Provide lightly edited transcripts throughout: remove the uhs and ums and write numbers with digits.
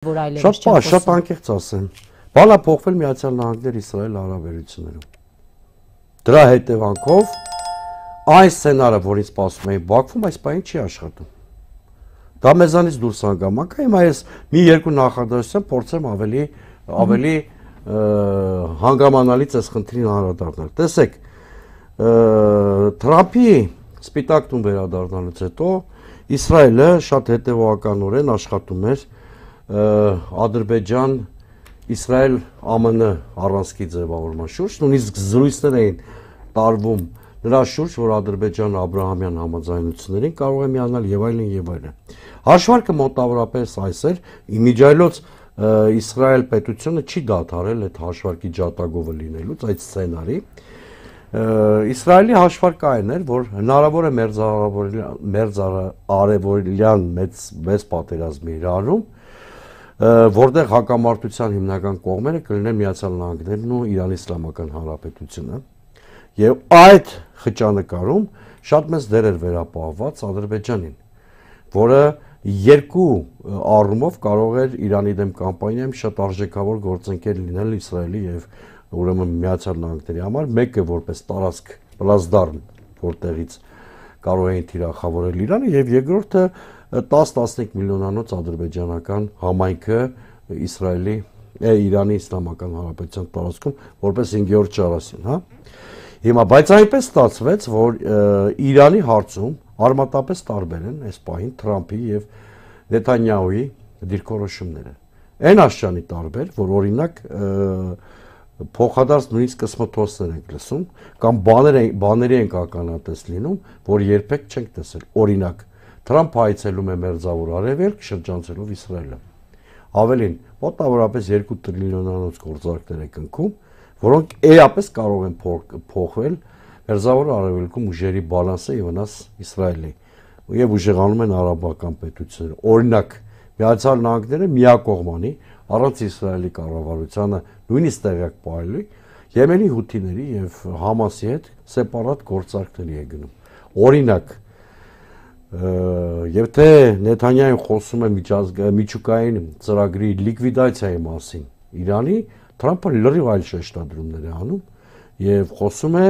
որ այլևս չեն խոսում։ Շատ անկեղծ ասեմ։ Բան է փոխվել Միացյալ Նահանգներ-Իսրայել հարաբերություններում։ Դրա հետևանքով այն սցենարը, որին սպասում էին Բաքվում, այս պահին չի աշխատում։ Դա մեզանից դուրս հանգամանք է, հիմա ես մի երկու նախադասությամբ փորձեմ ավելի հանգամանալից այս խնդրին անդրադառնալ։ Տեսեք, Թրամփի Սպիտակ տուն վերադառնալուց հետո Իսրայելը շատ հետևողականորեն աշխատում էր Ադրբեջան, Իսրայել, ԱՄՆ առանցքի ձևավորման շուրջ, նույնիսկ զրույցներ էին տարվում նրա շուրջ, որ Ադրբեջանը Աբրահամյան համաձայնություններին կարող է միանալ եւ այլն եւ այլն։ Հաշվարկը մոտավորապես այս էր, իմիջիայլոց Իսրայել պետությունը չի դադարել այդ հաշվարկի ջատագովը լինելուց, այդ սցենարի։ Իսրայելի հաշվարկը այն էր, որ հնարավոր է մերձարևելյան մեծ պատերազմի իրանում, որտեղ հակամարտության հիմնական կողմերը կլինեն Միացյալ Նահանգներն ու Իրանի Իսլամական Հանրապետությունը, եւ այդ խճանկարում շատ մեծ դեր էր վերապահված Ադրբեջանին, որը երկու առումով կարող էր Իրանի դեմ կամպանիայում շատ արժեքավոր գործընկեր լինել Իսրայելի եւ ուրեմն Միացյալ Նահանգների համար, մեկը որպես տարածք պլազդարմ, որտեղից կարող էին թիրախավորել Իրանը, եւ երկրորդը 10-15 միլիոնանոց ադրբեջանական համայնքը Իրանի Իսլամական Հանրապետության տարածքում որպես 5-րդ ճարասին, հա։ Հիմա բայց այնպես ստացվեց, որ Իրանի հարցում արմատապես տարբեր են այս պահին Թրամփի եւ Նեթանյահուի դիրքորոշումները։ Այն աշճանի տարբեր, որ օրինակ փոխադարձ նույնիսկ կսմթոցներ ենք լսում կամ բաների ենք ականատես լինում, որ երբեք չենք տեսել։ Օրինակ, Թրամփը այցելում է Մերձավոր Արևելք, շրջանցելով Իսրայելը։ Ավելին, մոտավորապես 2 տրիլիոնանոց գործարքներ է կնքում, որոնք էապես կարող են փոխվել Մերձավոր Արևելքում ուժերի բալանսը եւ վնաս Իսրայելի եւ ուժեղանում են արաբական պետությունները։ Օրինակ, Միացյալ Նահանգները միակողմանի առանց Իսրայելի կառավարությանը նույնիսկ տեղյակ պահելու Եմենի հութիների եւ Համասի հետ սեպարատ գործարքների է գնում։ Օրինակ, եւ թե Նեթանյահուն խոսում է միջուկային ծրագրի լիկվիդացիայի մասին Իրանի, Թրամփը լրիվ այլ շեշտադրումներ է անում եւ խոսում է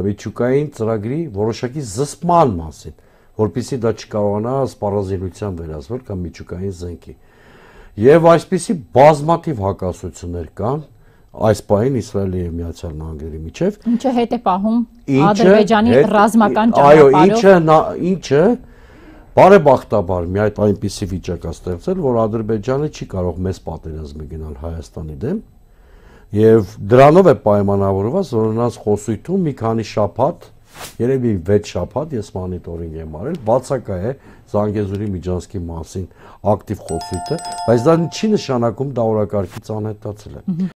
միջուկային ծրագրի որոշակի զսպման մասին, որpիսի դա չկարողանա սպառազինության վերածվել կամ միջուկային զենքի։ Եվ այսպիսի բազմաթիվ հակասություններ կան այս պահին Իսրայելի եւ Միացյալ Նահանգների միջեւ, ինչը հետ է պահում Ադրբեջանի ռազմական ճանապարհով։ Ինչը բարեբախտաբար մի այդ այնպիսի վիճակ է ստեղծել, որ Ադրբեջանը չի կարող մեծ պատերազմի գնալ Հայաստանի դեմ, եւ դրանով է պայմանավորված, որ նրանց խոսույթում մի քանի շաբաթ, երևի 6 շաբաթ ես մոնիտորինգ եմ արել, բացակա է Զանգեզուրի միջանցքի մասին ակտիվ խոսույթը, բայց դա չի նշանակում դա օրակարգից անհետացել է։